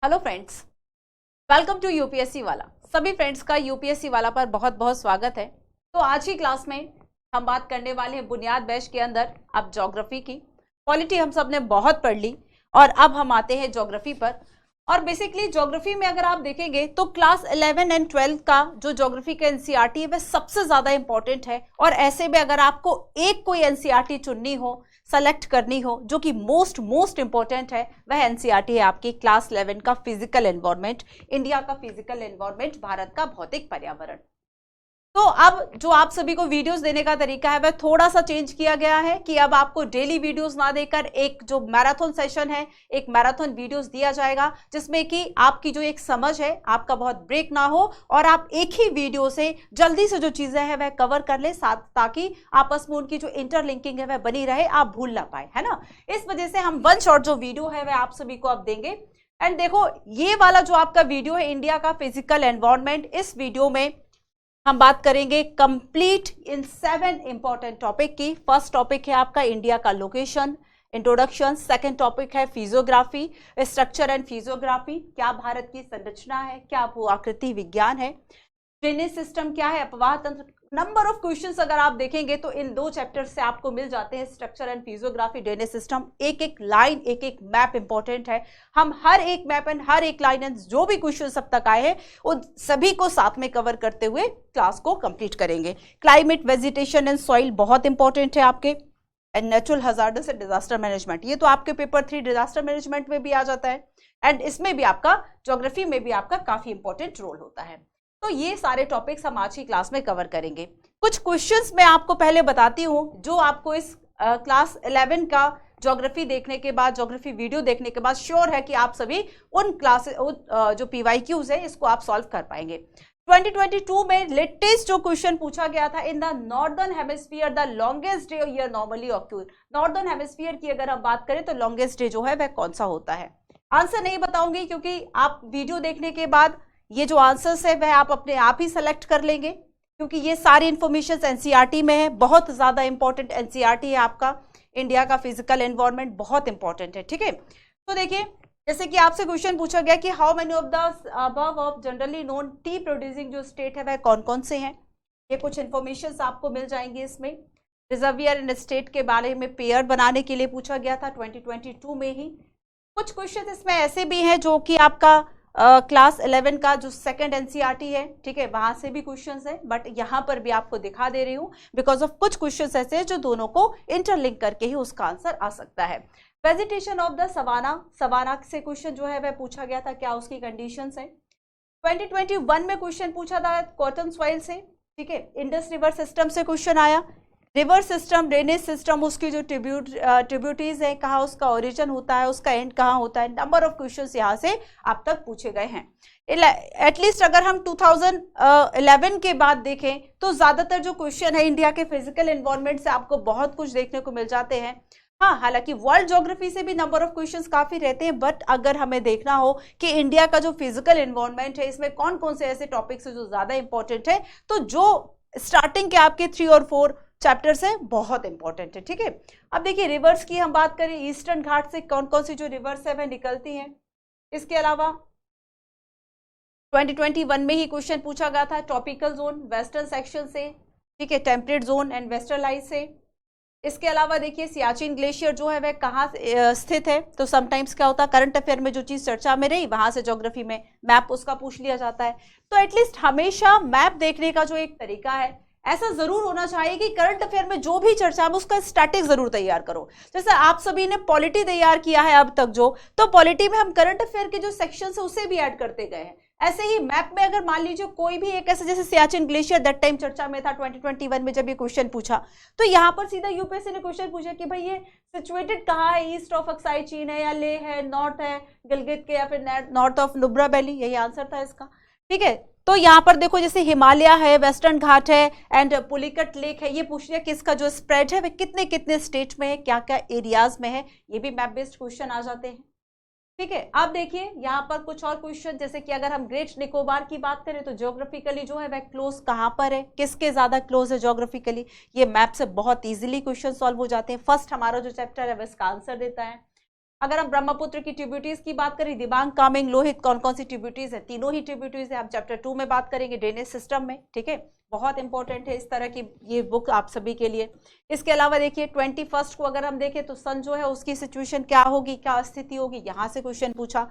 Hello friends, welcome to UPSC वाला। सभी friends का यूपीएससी वाला पर बहुत बहुत स्वागत है। तो आज की क्लास में हम बात करने वाले हैं बुनियाद बैच के अंदर अब ज्योग्राफी की। पॉलिटी हम सब ने बहुत पढ़ ली और अब हम आते हैं ज्योग्राफी पर। और बेसिकली ज्योग्राफी में अगर आप देखेंगे तो क्लास 11 एंड 12 का जो ज्योग्राफी का एनसीईआरटी है वह सबसे ज्यादा इंपॉर्टेंट है। और ऐसे में अगर आपको एक कोई एनसीईआरटी चुननी हो, सेलेक्ट करनी हो, जो कि मोस्ट इंपॉर्टेंट है, वह एनसीईआरटी है आपकी क्लास 11 का फिजिकल एनवायरनमेंट, इंडिया का फिजिकल एनवायरनमेंट, भारत का भौतिक पर्यावरण। तो अब जो आप सभी को वीडियोस देने का तरीका है वह थोड़ा सा चेंज किया गया है कि अब आपको डेली वीडियोस ना देकर एक जो मैराथन सेशन है, एक मैराथन वीडियोस दिया जाएगा, जिसमें कि आपकी जो एक समझ है, आपका बहुत ब्रेक ना हो और आप एक ही वीडियो से जल्दी से जो चीजें हैं वह कवर कर ले, साथ ताकि आपस में उनकी जो इंटरलिंकिंग है वह बनी रहे, आप भूल ना पाए, है ना। इस वजह से हम वन शॉट जो वीडियो है वह आप सभी को अब देंगे। एंड देखो, ये वाला जो आपका वीडियो है इंडिया का फिजिकल एनवायरनमेंट, इस वीडियो में हम बात करेंगे कंप्लीट इन 7 इंपॉर्टेंट टॉपिक की। फर्स्ट टॉपिक है आपका इंडिया का लोकेशन, इंट्रोडक्शन। सेकंड टॉपिक है फिजियोग्राफी, स्ट्रक्चर एंड फिजियोग्राफी, क्या भारत की संरचना है, क्या भू आकृति विज्ञान है, ड्रेनेज सिस्टम क्या है, अपवाह तंत्र। नंबर ऑफ क्वेश्चंस अगर आप देखेंगे तो इन 2 चैप्टर से आपको मिल जाते हैं, structure and physiography, drainage system. एक एक लाइन, एक एक मैप इंपॉर्टेंट है। हम हर एक मैप एंड हर एक लाइन एंड जो भी क्वेश्चन अब तक आए हैं उन सभी को साथ में कवर करते हुए क्लास को कंप्लीट करेंगे। क्लाइमेट, वेजिटेशन एंड सॉइल बहुत इंपॉर्टेंट है आपके। And natural hazardous and disaster management, ये तो आपके पेपर 3 डिजास्टर मैनेजमेंट में भी आ जाता है। एंड इसमें भी आपका ज्योग्राफी में भी आपका काफी इंपॉर्टेंट रोल होता है। तो ये सारे टॉपिक्स हम आज की क्लास में कवर करेंगे। कुछ क्वेश्चंस मैं आपको पहले बताती हूँ जो आपको इस क्लास 11 का ज्योग्राफी देखने के बाद, ज्योग्राफी वीडियो देखने के बाद श्योर है कि आप सभी उन क्लास जो पीवाईक्यूज है इसको आप सॉल्व कर पाएंगे। 2022 में लेटेस्ट जो क्वेश्चन पूछा गया था, in the northern hemisphere the longest day year normally occur. Northern hemisphere की अगर हम बात करें तो लॉन्गेस्ट डे जो है वह कौन सा होता है। आंसर नहीं बताऊंगी क्योंकि आप वीडियो देखने के बाद ये जो आंसर्स है वह आप अपने आप ही सेलेक्ट कर लेंगे, क्योंकि ये सारी इंफॉर्मेशन एनसीईआरटी में है। बहुत ज्यादा इंपॉर्टेंट एनसीईआरटी है आपका इंडिया का फिजिकल एनवायरनमेंट, बहुत इंपॉर्टेंट है, ठीक है। तो देखिए, जैसे कि आपसे क्वेश्चन पूछा गया कि how many of the above of generally known T producing जो स्टेट है वह कौन कौन से हैं। ये कुछ इंफॉर्मेशन आपको मिल जाएंगे इसमें। रिजर्वियर एंड स्टेट के बारे में पेयर बनाने के लिए पूछा गया था 2022 में ही। कुछ क्वेश्चन इसमें ऐसे भी हैं जो कि आपका क्लास 11 का जो सेकंड एनसीईआरटी है, ठीक है, वहां से भी क्वेश्चंस है, बट यहां पर भी आपको दिखा दे रही हूं बिकॉज ऑफ कुछ क्वेश्चंस ऐसे हैं जो दोनों को इंटरलिंक करके ही उसका आंसर आ सकता है। Vegetation of the savanna, savanna से क्वेश्चन जो है वह पूछा गया था, क्या उसकी कंडीशंस है। 2021 में क्वेश्चन पूछा था कॉटन सॉइल से, ठीक है। इंडस रिवर सिस्टम से क्वेश्चन आया। रिवर सिस्टम, ड्रेनेज सिस्टम, उसकी जो ट्रिब्यूटरीज है, कहाँ उसका ओरिजिन होता है, उसका एंड कहाँ होता है। नंबर ऑफ क्वेश्चंस यहाँ से आप तक पूछे गए हैं। एटलीस्ट अगर हम 2011 के बाद देखें तो ज्यादातर जो क्वेश्चन है इंडिया के फिजिकल एनवायरनमेंट से आपको बहुत कुछ देखने को मिल जाते हैं। हाँ, हालांकि वर्ल्ड ज्योग्राफी से भी नंबर ऑफ क्वेश्चंस काफी रहते हैं, बट अगर हमें देखना हो कि इंडिया का जो फिजिकल एनवायरनमेंट है इसमें कौन कौन से ऐसे टॉपिक्स है जो ज्यादा इंपॉर्टेंट है, तो जो स्टार्टिंग के आपके 3 और 4 चैप्टर्स है बहुत इंपॉर्टेंट है, ठीक है। अब देखिए, रिवर्स की हम बात करें, ईस्टर्न घाट से कौन कौन सी जो रिवर्स है वह निकलती हैं। इसके अलावा 2021 में ही क्वेश्चन पूछा गया था ट्रॉपिकल जोन, वेस्टर्न सेक्शन से, ठीक है, टेम्परेट जोन एंड वेस्टर्लाइज से। इसके अलावा देखिए, सियाचिन ग्लेशियर जो है वह कहाँ स्थित है, तो समटाइम्स क्या होता है करंट अफेयर में जो चीज चर्चा में रही वहां से ज्योग्राफी में मैप उसका पूछ लिया जाता है। तो एटलीस्ट हमेशा मैप देखने का जो एक तरीका है ऐसा जरूर होना चाहिए कि करंट अफेयर में जो भी चर्चा है उसका स्टैटिक जरूर तैयार करो। जैसे आप सभी ने पॉलिटी तैयार किया है अब तक जो, तो पॉलिटी में हम करंट अफेयर के जो सेक्शन है उसे भी ऐड करते गए हैं। ऐसे ही मैप में अगर मान लीजिए कोई भी एक ऐसे, जैसे सियाचिन ग्लेशियर दैट टाइम चर्चा में था 2021 में जब ये क्वेश्चन पूछा, तो यहाँ पर सीधा यूपीएससी ने क्वेश्चन पूछा कि भाई ये सिचुएटेड कहाँ है, ईस्ट ऑफ अक्साई चीन है या ले है, नॉर्थ है गिलगित के या फिर नॉर्थ ऑफ नुब्रा वैली, यही आंसर था इसका, ठीक है। तो यहाँ पर देखो, जैसे हिमालय है, वेस्टर्न घाट है एंड पुलिकट लेक है, ये पूछ लिया कि इसका जो स्प्रेड है वह कितने कितने स्टेट में है, क्या क्या एरियाज में है, ये भी मैप बेस्ड क्वेश्चन आ जाते हैं, ठीक है। अब देखिए यहाँ पर कुछ और क्वेश्चन, जैसे कि अगर हम ग्रेट निकोबार की बात करें तो ज्योग्राफिकली जो है वह क्लोज कहाँ पर है, किसके ज्यादा क्लोज है ज्योग्राफिकली, ये मैप से बहुत इजीली क्वेश्चन सॉल्व हो जाते हैं। फर्स्ट हमारा जो चैप्टर है वह इसका आंसर देता है। अगर हम ब्रह्मपुत्र की ट्रिब्यूटरीज की बात करें, दिबांग, कामेंग, लोहित, कौन कौन सी ट्रिब्यूटरीज है? तीनों ही ट्रिब्यूटरीज है। हम चैप्टर 2 में बात करेंगे ड्रेनेज सिस्टम में, ठीक है। बहुत इंपॉर्टेंट है इस तरह की ये बुक आप सभी के लिए। इसके अलावा देखिए 21 को अगर हम देखें तो सन जो है उसकी सिचुएशन क्या होगी, क्या स्थिति होगी, यहाँ से क्वेश्चन पूछा।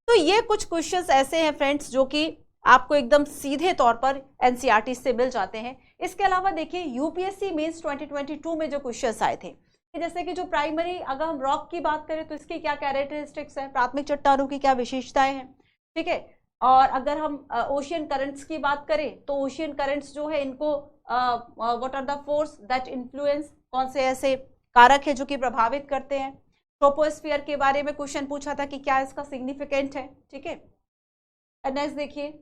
तो ये कुछ क्वेश्चन ऐसे हैं फ्रेंड्स जो कि आपको एकदम सीधे तौर पर एनसीईआरटी से मिल जाते हैं। इसके अलावा देखिए यूपीएससी मेंस 2022 में जो क्वेश्चंस आए थे, जैसे कि जो प्राइमरी, अगर हम रॉक की बात करें तो इसकी क्या कैरेक्टरिस्टिक्स है, प्राथमिक चट्टानों की क्या विशेषताएं हैं, ठीक है। और अगर हम ओशियन करंट्स की बात करें तो ओशियन करंट्स जो है इनको what are the force that influence, कौन से ऐसे कारक है जो कि प्रभावित करते हैं। ट्रोपोस्फियर के बारे में क्वेश्चन पूछा था कि क्या इसका सिग्निफिकेंट है, ठीक है। नेक्स्ट देखिए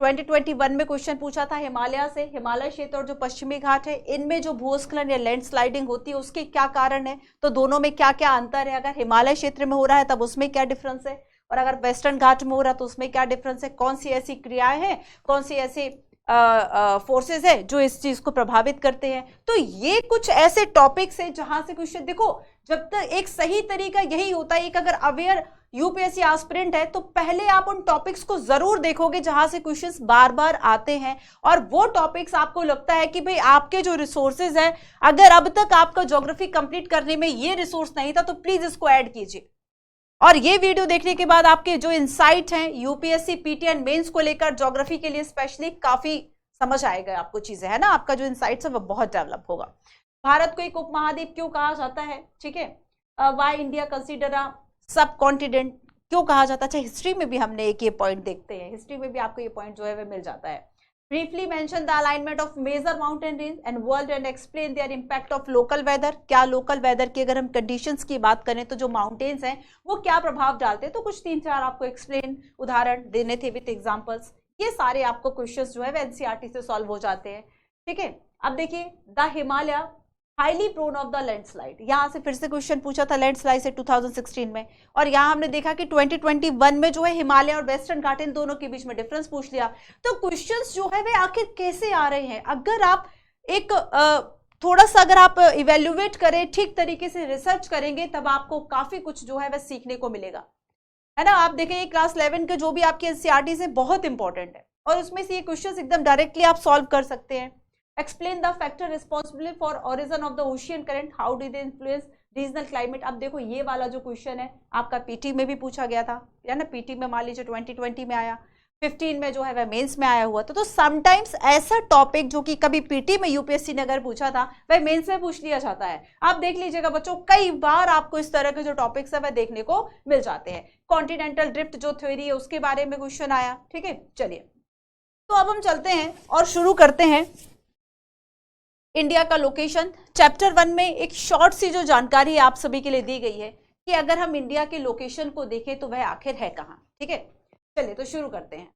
2021 में क्वेश्चन पूछा था हिमालय से, हिमालय क्षेत्र और जो पश्चिमी घाट है इनमें जो भूस्खलन या लैंडस्लाइडिंग होती है उसके क्या कारण है, तो दोनों में क्या क्या अंतर है। अगर हिमालय क्षेत्र में हो रहा है तब उसमें क्या डिफरेंस है, और अगर वेस्टर्न घाट में हो रहा है तो उसमें क्या डिफरेंस है। कौन सी ऐसी क्रियाएं हैं, कौन सी ऐसी फोर्सेस है जो इस चीज को प्रभावित करते हैं। तो ये कुछ ऐसे टॉपिक्स है जहां से क्वेश्चन, देखो जब तक एक सही तरीका यही होता है, एक अगर अवेयर यूपीएससी एस्पिरेंट है तो पहले आप उन टॉपिक्स को जरूर देखोगे जहां से क्वेश्चंस बार बार आते हैं, और वो टॉपिक्स आपको लगता है कि भाई आपके जो रिसोर्सेज है, अगर अब तक आपका ज्योग्राफी कंप्लीट करने में ये रिसोर्स नहीं था तो प्लीज इसको ऐड कीजिए। और ये वीडियो देखने के बाद आपके जो इंसाइट हैं यूपीएससी पीटी एंड मेंस को लेकर ज्योग्राफी के लिए स्पेशली काफी समझ आएगा आपको चीजें, है ना। आपका जो इंसाइट्स है वो बहुत डेवलप होगा। भारत को एक उपमहाद्वीप क्यों कहा जाता है, ठीक है। वाई इंडिया कंसिडर अ सब कॉन्टिनेंट क्यों कहा जाता है। अच्छा, हिस्ट्री में भी हमने एक ये पॉइंट देखते हैं, हिस्ट्री में भी आपको ये पॉइंट जो है वो मिल जाता है। Briefly mention the alignment of major mountain range and world and explain their impact of local weather. क्या लोकल वेदर की अगर हम कंडीशंस की बात करें तो जो माउंटेन्स हैं वो क्या प्रभाव डालते हैं, तो कुछ 3-4 आपको एक्सप्लेन उदाहरण देने थे विद एग्जांपल्स। ये सारे आपको क्वेश्चंस जो है वो एनसीईआरटी से सॉल्व हो जाते हैं, ठीक है। अब देखिए the Himalaya highly prone of the landslide, यहां से फिर से क्वेश्चन पूछा था लैंडस्लाइड से 2016 में, और यहां हमने देखा कि 2021 में जो है हिमालय और वेस्टर्न घाट इन दोनों के बीच में डिफरेंस पूछ लिया। तो क्वेश्चंस जो है वे आखिर कैसे आ रहे हैं, अगर आप एक थोड़ा सा अगर आप इवेल्युएट करें, ठीक तरीके से रिसर्च करेंगे, तब आपको काफी कुछ जो है वह सीखने को मिलेगा, है ना। आप देखें क्लास 11 के जो भी आपके एनसीईआरटी से बहुत इंपॉर्टेंट है, और उसमें से ये क्वेश्चन एकदम डायरेक्टली आप सॉल्व कर सकते हैं। Explain the factor responsible for origin of the ocean current, how do they influence regional climate. अब देखो ये वाला जो क्वेश्चन है आपका पीटी में भी पूछा गया था, या ना, पीटी में मान लीजिए 2020 में आया, 15 में जो है वह मेंस में आया हुआ था। तो समटाइम्स ऐसा टॉपिक जो कि कभी पीटी में यूपीएससी ने अगर पूछा था वह मेंस में पूछ लिया जाता है। आप देख लीजिएगा बच्चों, कई बार आपको इस तरह के जो टॉपिक्स है वह देखने को मिल जाते हैं। कॉन्टिनेंटल ड्रिफ्ट जो थ्योरी है उसके बारे में क्वेश्चन आया, ठीक है। चलिए तो अब हम चलते हैं और शुरू करते हैं इंडिया का लोकेशन। चैप्टर 1 में एक शॉर्ट सी जो जानकारी आप सभी के लिए दी गई है कि अगर हम इंडिया के लोकेशन को देखें तो वह आखिर है कहाँ, ठीक है। चलिए तो शुरू करते हैं।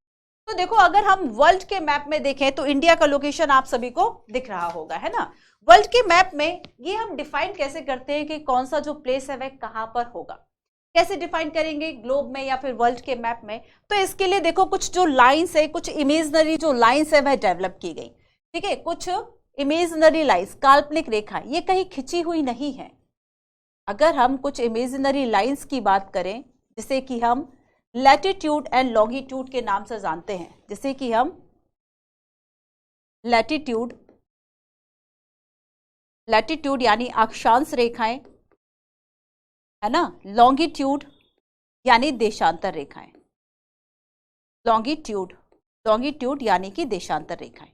तो देखो अगर हम वर्ल्ड के मैप में देखें तो इंडिया का लोकेशन आप सभी को दिख रहा होगा, है ना। वर्ल्ड के मैप में ये हम डिफाइन कैसे करते हैं कि कौन सा जो प्लेस है वह कहाँ पर होगा, कैसे डिफाइन करेंगे ग्लोब में या फिर वर्ल्ड के मैप में। तो इसके लिए देखो कुछ जो लाइन्स है, कुछ इमेजनरी जो लाइन्स है वह डेवलप की गई, ठीक है। कुछ इमेजिनरी लाइन्स, काल्पनिक रेखा, ये कहीं खिंची हुई नहीं है। अगर हम कुछ इमेजिनरी लाइन्स की बात करें, जिसे कि हम लैटिट्यूड एंड लॉन्गिट्यूड के नाम से जानते हैं, जैसे कि हम लैटिट्यूड यानी अक्षांश रेखाएं, है ना, लॉन्गिट्यूड यानी देशांतर रेखाएं, लॉन्गिट्यूड यानी कि देशांतर रेखाएं।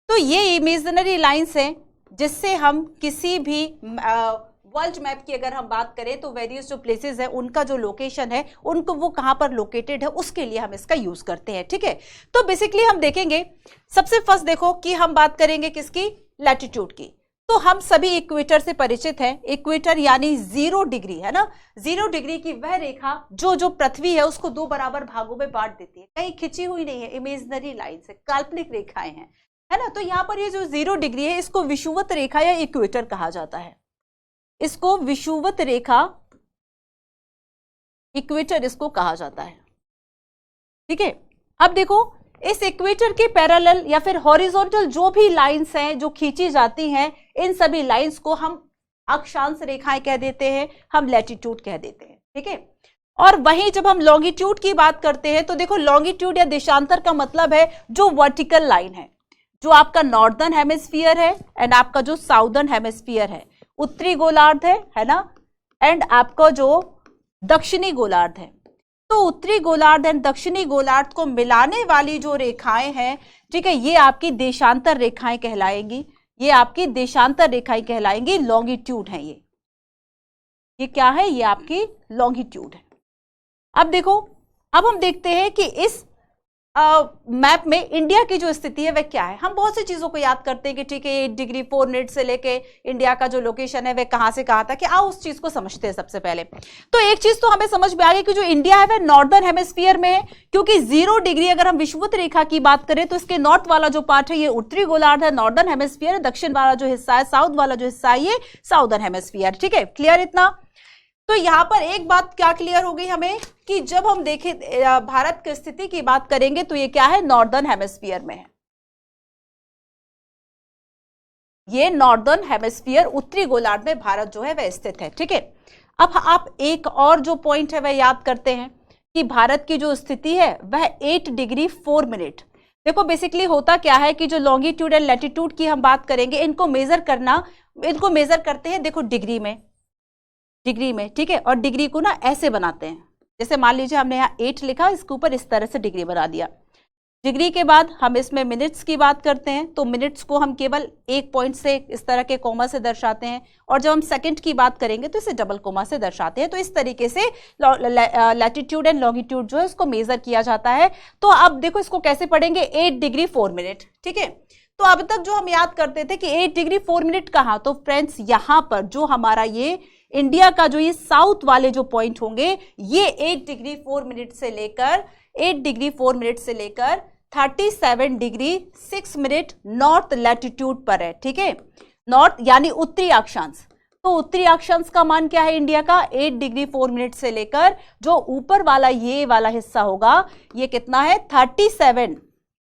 तो ये इमेजिनरी लाइंस हैं जिससे हम किसी भी वर्ल्ड मैप की अगर हम बात करें तो वेरियस जो प्लेसेस है उनका जो लोकेशन है, उनको वो कहाँ पर लोकेटेड है उसके लिए हम इसका यूज करते हैं, ठीक है। तो बेसिकली हम देखेंगे सबसे फर्स्ट देखो कि हम बात करेंगे किसकी, लैटिट्यूड की। तो हम सभी इक्वेटर से परिचित हैं। इक्वेटर यानी 0 डिग्री, है ना। 0 डिग्री की वह रेखा जो पृथ्वी है उसको 2 बराबर भागों में बांट देती है, कहीं खिंची हुई नहीं है, इमेजिनरी लाइन से, काल्पनिक रेखाएं हैं, है ना। तो यहाँ पर ये जो 0 डिग्री है इसको विषुवत रेखा या इक्वेटर कहा जाता है, इसको विषुवत रेखा, इक्वेटर इसको कहा जाता है, ठीक है। अब देखो इस इक्वेटर के पैरेलल या फिर हॉरिजॉन्टल जो भी लाइंस हैं जो खींची जाती हैं, इन सभी लाइंस को हम अक्षांश रेखाएं कह देते हैं, हम लैटिट्यूड कह देते हैं, ठीक है। और वहीं जब हम लॉन्गिट्यूड की बात करते हैं तो देखो लॉन्गिट्यूड या देशांतर का मतलब है जो वर्टिकल लाइन है, जो आपका नॉर्दर्न हेमिस्फीयर है एंड आपका जो साउदर्न हेमिस्फीयर है, उत्तरी गोलार्ध है ना, एंड आपका जो दक्षिणी गोलार्ध है। तो उत्तरी गोलार्ध एंड दक्षिणी गोलार्ध को मिलाने वाली जो रेखाएं हैं, ठीक है, ये आपकी देशांतर रेखाएं कहलाएंगी, ये आपकी देशांतर रेखाएं कहलाएंगी, लॉन्गिट्यूड है ये क्या है, ये आपकी लॉन्गिट्यूड है। अब देखो, अब हम देखते हैं कि इस मैप में इंडिया की जो स्थिति है वह क्या है। हम बहुत सी चीजों को याद करते हैं कि ठीक है 8 डिग्री 4 मिनट से लेके इंडिया का जो लोकेशन है वह कहां से कहां तक है। आओ उस चीज को समझते हैं। सबसे पहले तो एक चीज तो हमें समझ में आ गई कि जो इंडिया है वह नॉर्दर्न हेमिस्फीयर में है, क्योंकि 0 डिग्री अगर हम विषुवत रेखा की बात करें तो इसके नॉर्थ वाला जो पार्ट है ये उत्तरी गोलार्ध है, नॉर्दर्न हेमिस्फीयर है, दक्षिण वाला जो हिस्सा है, साउथ वाला जो हिस्सा है ये साउदर्न हेमिस्फीयर। ठीक है, क्लियर इतना। तो यहां पर एक बात क्या क्लियर हो गई हमें कि जब हम देखें भारत की स्थिति की बात करेंगे तो ये क्या है, नॉर्दर्न हेमिस्फीयर में है, ये नॉर्दर्न हेमिस्फीयर उत्तरी गोलार्ध में भारत जो है वह स्थित है। ठीक है, अब आप एक और जो पॉइंट है वह याद करते हैं कि भारत की जो स्थिति है वह 8 डिग्री 4 मिनट। देखो बेसिकली होता क्या है कि जो लॉन्गिट्यूड एंड लैटिट्यूड की हम बात करेंगे, इनको मेजर करते हैं देखो डिग्री में, ठीक है, और डिग्री को ना ऐसे बनाते हैं, जैसे मान लीजिए हमने यहाँ 8 लिखा, इसके ऊपर इस तरह से डिग्री बना दिया। डिग्री के बाद हम इसमें मिनट्स की बात करते हैं तो मिनट्स को हम केवल एक पॉइंट से इस तरह के कोमा से दर्शाते हैं, और जब हम सेकंड की बात करेंगे तो इसे डबल कोमा से दर्शाते हैं। तो इस तरीके से लैटिट्यूड एंड लॉन्गिट्यूड जो है इसको मेजर किया जाता है। तो अब देखो इसको कैसे पढ़ेंगे, 8 डिग्री 4 मिनट। ठीक है, तो अब तक जो हम याद करते थे कि 8 डिग्री 4 मिनट कहाँ, तो फ्रेंड्स यहाँ पर जो हमारा ये इंडिया का जो ये साउथ वाले जो पॉइंट होंगे ये 8 डिग्री 4 मिनट से लेकर 37 डिग्री 6 मिनट नॉर्थ लैटिट्यूड पर है। ठीक है, नॉर्थ यानी उत्तरी अक्षांश। तो उत्तरी अक्षांश का मान क्या है इंडिया का, 8 डिग्री 4 मिनट से लेकर जो ऊपर वाला ये वाला हिस्सा होगा ये कितना है,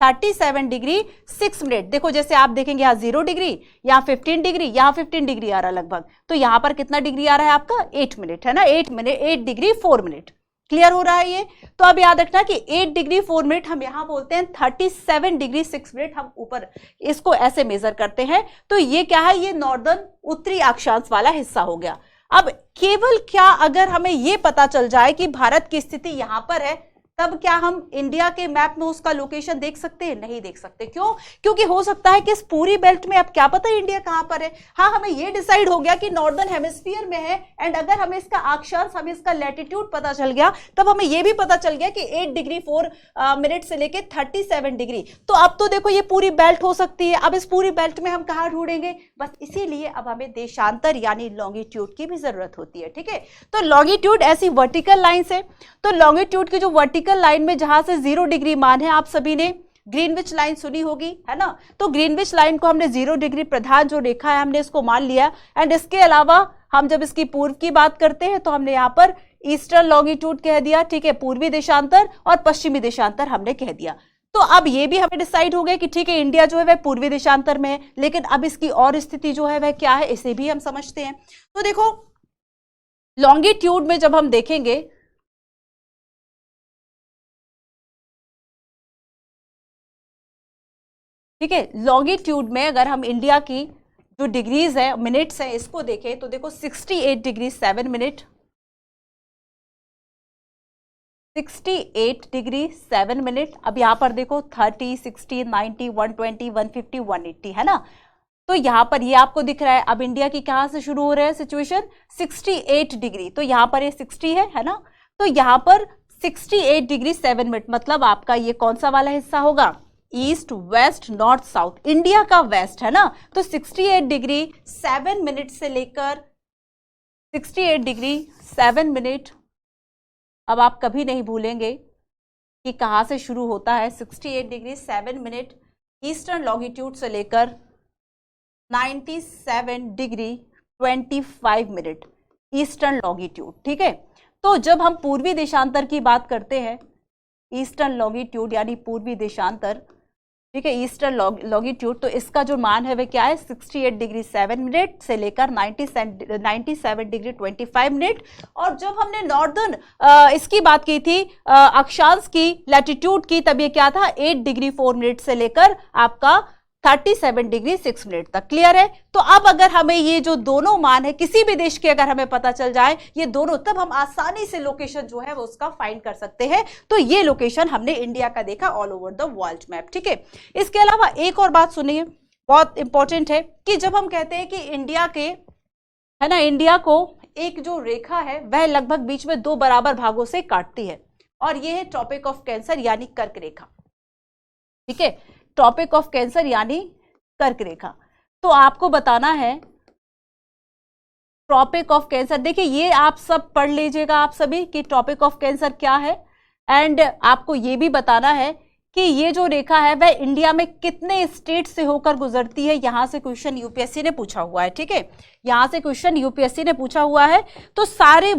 37 डिग्री 6 मिनट। देखो जैसे आप देखेंगे यहाँ 0 डिग्री, यहाँ 15 डिग्री, यहाँ 15 डिग्री आ रहा है लगभग, तो यहाँ पर कितना डिग्री आ रहा है आपका, 8 मिनट है ना, 8 डिग्री 4 मिनट। क्लियर हो रहा है ये। तो अब याद रखना कि 8 डिग्री 4 मिनट हम यहाँ बोलते हैं, 37 डिग्री 6 मिनट हम ऊपर इसको ऐसे मेजर करते हैं। तो ये क्या है, ये नॉर्दर्न उत्तरी अक्षांश वाला हिस्सा हो गया। अब केवल क्या अगर हमें ये पता चल जाए कि भारत की स्थिति यहां पर है, तब क्या हम इंडिया के मैप में उसका लोकेशन देख सकते हैं? नहीं देख सकते। क्यों? क्योंकि हो सकता है कि इस पूरी बेल्ट में अब क्या पता इंडिया कहां पर है। हाँ, हमें ये डिसाइड हो गया कि नॉर्दर्न हेमिस्फीयर में है, एंड अगर हमें इसका अक्षांश, हमें इसका लैटिट्यूड पता चल गया, तब हमें यह भी पता चल गया कि 8 डिग्री 4 मिनट से लेके 37 डिग्री। तो अब तो देखो ये पूरी बेल्ट हो सकती है। अब इस पूरी बेल्ट में हम कहां ढूंढेंगे? बस इसीलिए अब हमें देशांतर यानी लॉन्गिट्यूड की भी जरूरत होती है। ठीक है, तो लॉन्गिट्यूड ऐसी वर्टिकल लाइन से, तो लॉन्गिट्यूड की जो वर्टिकल लाइन में जहां से 0 डिग्री मान है, आप सभी ने ग्रीनविच लाइन सुनी होगी, है ना। तो ग्रीनविच लाइन को हमने 0 डिग्री प्रधान जो रेखा है हमने इसको मान लिया। एंड इसके अलावा हम जब इसकी पूर्व की बात करते हैं तो हमने यहाँ पर ईस्टर्न लॉन्गिट्यूड कह दिया। ठीक है, पूर्वी देशांतर और पश्चिमी देशांतर हमने कह दिया। तो अब ये भी हमें डिसाइड हो गया कि ठीक है इंडिया जो है वह पूर्वी देशांतर में है, लेकिन अब इसकी और स्थिति जो है वह क्या है, इसे भी हम समझते हैं। तो देखो लॉन्गिट्यूड में जब हम देखेंगे, ठीक है, लॉन्गिट्यूड में अगर हम इंडिया की जो डिग्रीज है, मिनट्स है, इसको देखें तो देखो 68 डिग्री 7 मिनट, 68 डिग्री 7 मिनट। अब यहां पर देखो 30, 60, 90, 120, 150, 180, है ना। तो यहां पर ये आपको दिख रहा है। अब इंडिया की कहां से शुरू हो रहा है सिचुएशन, 68 डिग्री, तो यहां पर ये 60 है ना। तो यहां पर 68 डिग्री 7 मिनट मतलब आपका ये कौन सा वाला हिस्सा होगा, east, west, north, south, India का वेस्ट, है ना। तो 68 डिग्री 7 मिनट से लेकर 68 डिग्री 7 मिनट, अब आप कभी नहीं भूलेंगे कि कहां से शुरू होता है। 68 डिग्री 7 मिनट ईस्टर्न लॉन्गिट्यूड से लेकर 97 डिग्री 25 मिनट ईस्टर्न लॉन्गिट्यूड। ठीक है, तो जब हम पूर्वी देशांतर की बात करते हैं, ईस्टर्न लॉन्गिट्यूड यानी पूर्वी देशांतर, ठीक है, ईस्टर्न लॉन्गिट्यूड। तो इसका जो मान है वह क्या है, 68 डिग्री 7 मिनट से लेकर 97 डिग्री 25 मिनट। और जब हमने नॉर्दर्न इसकी बात की थी, अक्षांश की, लैटिट्यूड की, तब ये क्या था, 8 डिग्री 4 मिनट से लेकर आपका 37 डिग्री 6 मिनट तक। क्लियर है। तो अब अगर हमें ये जो दोनों मान है किसी भी देश के अगर हमें पता चल जाए ये दोनों, तब हम आसानी से लोकेशन जो है वो उसका फाइंड कर सकते हैं। तो ये लोकेशन हमने इंडिया का देखा all over the world map. ठीक है, इसके अलावा एक और बात सुनिए, बहुत इंपॉर्टेंट है कि जब हम कहते हैं कि इंडिया के, है ना, इंडिया को एक जो रेखा है वह लगभग बीच में 2 बराबर भागों से काटती है, और ये है ट्रॉपिक ऑफ कैंसर यानी कर्क रेखा। ठीक है, ट्रॉपिक ऑफ कैंसर यानी कर्क रेखा। तो आपको बताना है ट्रॉपिक ऑफ कैंसर, देखिए ये आप सब पढ़ लीजिएगा आप सभी कि ट्रॉपिक ऑफ कैंसर क्या है। एंड आपको ये भी बताना है कि ये जो रेखा है वह इंडिया में कितने स्टेट से होकर गुजरती है। यहां से क्वेश्चन यूपीएससी ने पूछा हुआ है। ठीक है, यहां से क्वेश्चन यूपीएससी ने पूछा हुआ है। तो सारे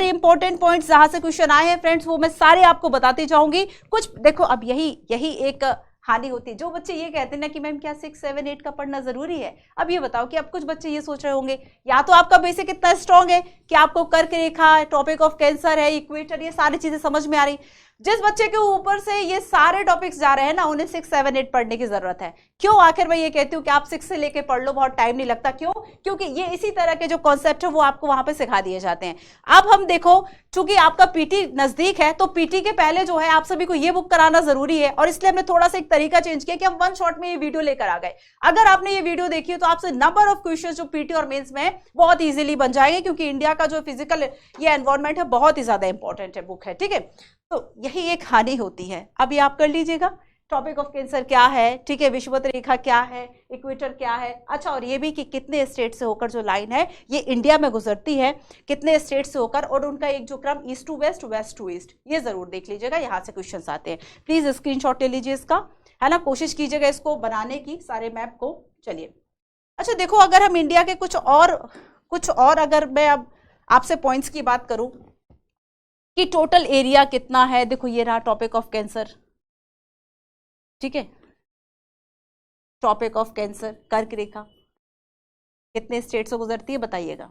इंपॉर्टेंट पॉइंट्स जहां से क्वेश्चन आए हैं फ्रेंड्स, वो मैं सारे आपको बताती जाऊंगी। कुछ देखो, अब यही एक हानि होती है। जो बच्चे ये कहते हैं ना कि मैम क्या 6, 7, 8 का पढ़ना जरूरी है, अब ये बताओ कि अब कुछ बच्चे ये सोच रहे होंगे, या तो आपका बेसिक इतना स्ट्रांग है कि आपको कर्क रेखा, ट्रॉपिक ऑफ कैंसर है, इक्वेटर, ये सारी चीजें समझ में आ रही। जिस बच्चे के ऊपर से ये सारे टॉपिक्स जा रहे हैं ना, उन्हें 6, 7, 8 पढ़ने की जरूरत है। क्यों? आखिर मैं ये कहती हूँ कि आप 6 से लेके पढ़ लो, बहुत टाइम नहीं लगता। क्यों? क्योंकि ये इसी तरह के जो कॉन्सेप्ट है वो आपको वहां पे सिखा दिए जाते हैं। अब हम देखो, चूंकि आपका पीटी नजदीक है, तो पीटी के पहले जो है आप सभी को ये बुक कराना जरूरी है, और इसलिए हमने थोड़ा सा एक तरीका चेंज किया कि हम 1 शॉट में ये वीडियो लेकर आ गए। अगर आपने ये वीडियो देखी है तो आपसे नंबर ऑफ क्वेश्चन जो पीटी और मेंस में बहुत इजीली बन जाएंगे, क्योंकि इंडिया का जो फिजिकल ये एनवायरमेंट है बहुत ही ज्यादा इंपॉर्टेंट है बुक है। ठीक है, तो यही एक हानि होती है। अब ये आप कर लीजिएगा, टॉपिक ऑफ कैंसर क्या है, ठीक है, विषुवत रेखा क्या है, इक्वेटर क्या है। अच्छा, और ये भी कि कितने स्टेट से होकर जो लाइन है ये इंडिया में गुजरती है, कितने स्टेट से होकर, और उनका एक जो क्रम east to west, west to east, ये जरूर देख लीजिएगा। यहाँ से क्वेश्चन आते हैं, प्लीज स्क्रीनशॉट ले लीजिए इसका, है ना, कोशिश कीजिएगा इसको बनाने की, सारे मैप को। चलिए, अच्छा देखो, अगर हम इंडिया के कुछ और अगर मैं अब आपसे पॉइंट्स की बात करूं कि टोटल एरिया कितना है, देखो ये रहा टॉपिक ऑफ कैंसर। ठीक है, टॉपिक ऑफ कैंसर, कर्क रेखा कितने स्टेट से गुजरती है बताइएगा।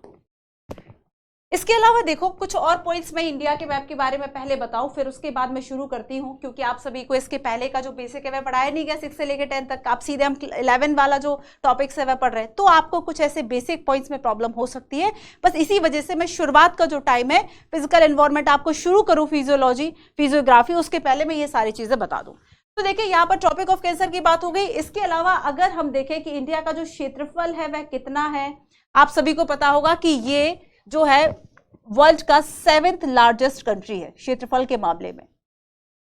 इसके अलावा देखो कुछ और पॉइंट्स मैं इंडिया के मैप के बारे में पहले बताऊं, फिर उसके बाद मैं शुरू करती हूं, क्योंकि आप सभी को इसके पहले का जो बेसिक है वह पढ़ाया नहीं गया 6 से लेकर 10 तक। आप सीधे हम 11 वाला जो टॉपिक्स है वह पढ़ रहे हैं, तो आपको कुछ ऐसे बेसिक पॉइंट्स में प्रॉब्लम हो सकती है। बस इसी वजह से मैं शुरुआत का जो टाइम है, फिजिकल एनवायरमेंट आपको शुरू करूं, फिजियोलॉजी, फिजियोग्राफी, उसके पहले मैं ये सारी चीजें बता दूं। तो देखिए यहाँ पर टॉपिक ऑफ कैंसर की बात हो गई। इसके अलावा अगर हम देखें कि इंडिया का जो क्षेत्रफल है वह कितना है, आप सभी को पता होगा कि ये जो है वर्ल्ड का 7th लार्जेस्ट कंट्री है क्षेत्रफल के मामले में।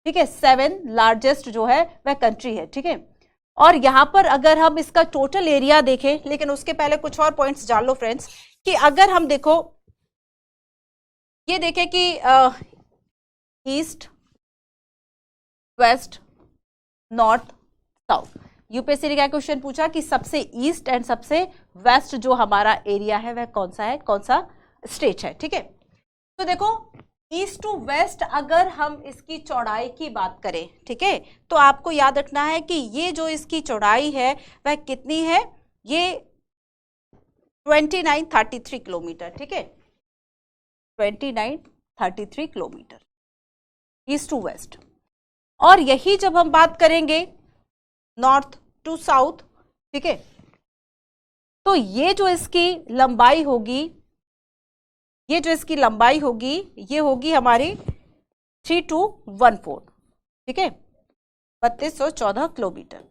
ठीक है, 7 लार्जेस्ट जो है वह कंट्री है। ठीक है, और यहां पर अगर हम इसका टोटल एरिया देखें, लेकिन उसके पहले कुछ और पॉइंट्स जान लो फ्रेंड्स, कि अगर हम देखो ये देखें कि east, west, north, south, UPSC ने क्या क्वेश्चन पूछा कि सबसे ईस्ट एंड सबसे वेस्ट जो हमारा एरिया है वह कौन सा है, कौन सा स्टेट है। ठीक है, तो देखो ईस्ट टू वेस्ट अगर हम इसकी चौड़ाई की बात करें, ठीक है, तो आपको याद रखना है कि ये जो इसकी चौड़ाई है वह कितनी है, ये 2933 किलोमीटर। ठीक है, 2933 किलोमीटर ईस्ट टू वेस्ट। और यही जब हम बात करेंगे नॉर्थ टू साउथ, ठीक है, तो ये जो इसकी लंबाई होगी, ये जो इसकी लंबाई होगी ये होगी हमारी 3214। ठीक है, 3214 किलोमीटर।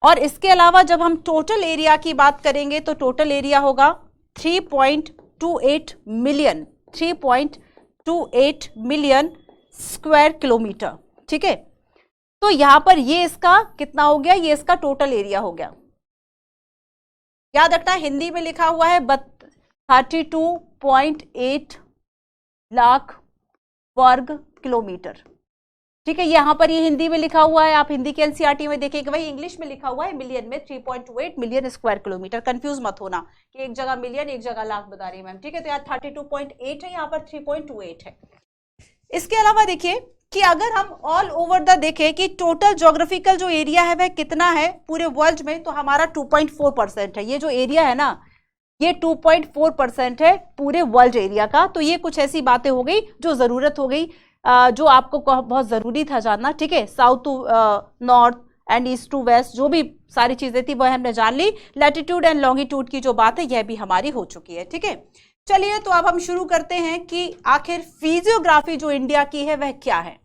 और इसके अलावा जब हम टोटल एरिया की बात करेंगे तो टोटल एरिया होगा 3.28 मिलियन, 3.28 मिलियन स्क्वायर किलोमीटर। ठीक है, तो यहां पर ये इसका कितना हो गया, ये इसका टोटल एरिया हो गया। याद रखना हिंदी में लिखा हुआ है 32.8 लाख वर्ग किलोमीटर। ठीक है, यहां पर ये हिंदी में लिखा हुआ है, आप हिंदी के एनसीईआरटी में देखेंगे, वही इंग्लिश में लिखा हुआ है मिलियन में 3.28 मिलियन स्क्वायर किलोमीटर। कंफ्यूज मत होना कि एक जगह मिलियन एक जगह लाख बता रही है मैम। ठीक है, तो यार 32.8 है, यहाँ पर 3.28 है। इसके अलावा देखिए कि अगर हम ऑल ओवर द देखें कि टोटल ज्योग्राफिकल जो एरिया है वह कितना है पूरे वर्ल्ड में, तो हमारा 2.4% है। ये जो एरिया है ना, ये 2.4% है पूरे वर्ल्ड एरिया का। तो ये कुछ ऐसी बातें हो गई जो जरूरत हो गई, जो आपको बहुत जरूरी था जानना, ठीक है। South to north and east to west जो भी सारी चीजें थी वह हमने जान ली। लैटिट्यूड एंड लॉन्गिट्यूड की जो बात है यह भी हमारी हो चुकी है, ठीक है। चलिए तो अब हम शुरू करते हैं कि आखिर फिजियोग्राफी जो इंडिया की है वह क्या है।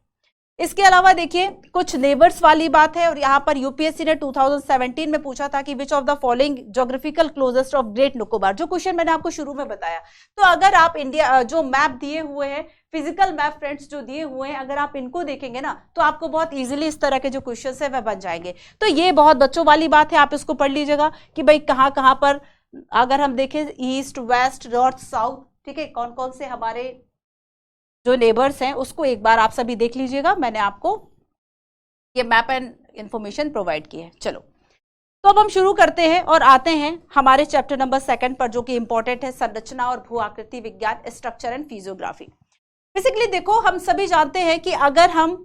इसके अलावा देखिए कुछ नेबर्स वाली बात है, और यहाँ पर यूपीएससी ने 2017 में पूछा था कि which of the following geographical closest of great Nicobar, जो क्वेश्चन मैंने आपको शुरू में बताया। तो अगर आप इंडिया जो मैप दिए हुए हैं, फिजिकल मैप फ्रेंड्स जो दिए हुए हैं, अगर आप इनको देखेंगे ना तो आपको बहुत इजीली इस तरह के जो क्वेश्चन है वह बन जाएंगे। तो ये बहुत बच्चों वाली बात है, आप इसको पढ़ लीजिएगा कि भाई कहाँ कहाँ पर अगर हम देखें ईस्ट वेस्ट नॉर्थ साउथ, ठीक है, कौन कौन से हमारे जो नेबर्स हैं उसको एक बार आप सभी देख लीजिएगा। मैंने आपको ये मैप एंड इंफॉर्मेशन प्रोवाइड की है। चलो तो अब हम शुरू करते हैं और आते हैं हमारे चैप्टर नंबर 2 पर, जो कि इंपॉर्टेंट है, संरचना और भू आकृति विज्ञान, स्ट्रक्चर एंड फिजियोग्राफी। बेसिकली देखो हम सभी जानते हैं कि अगर हम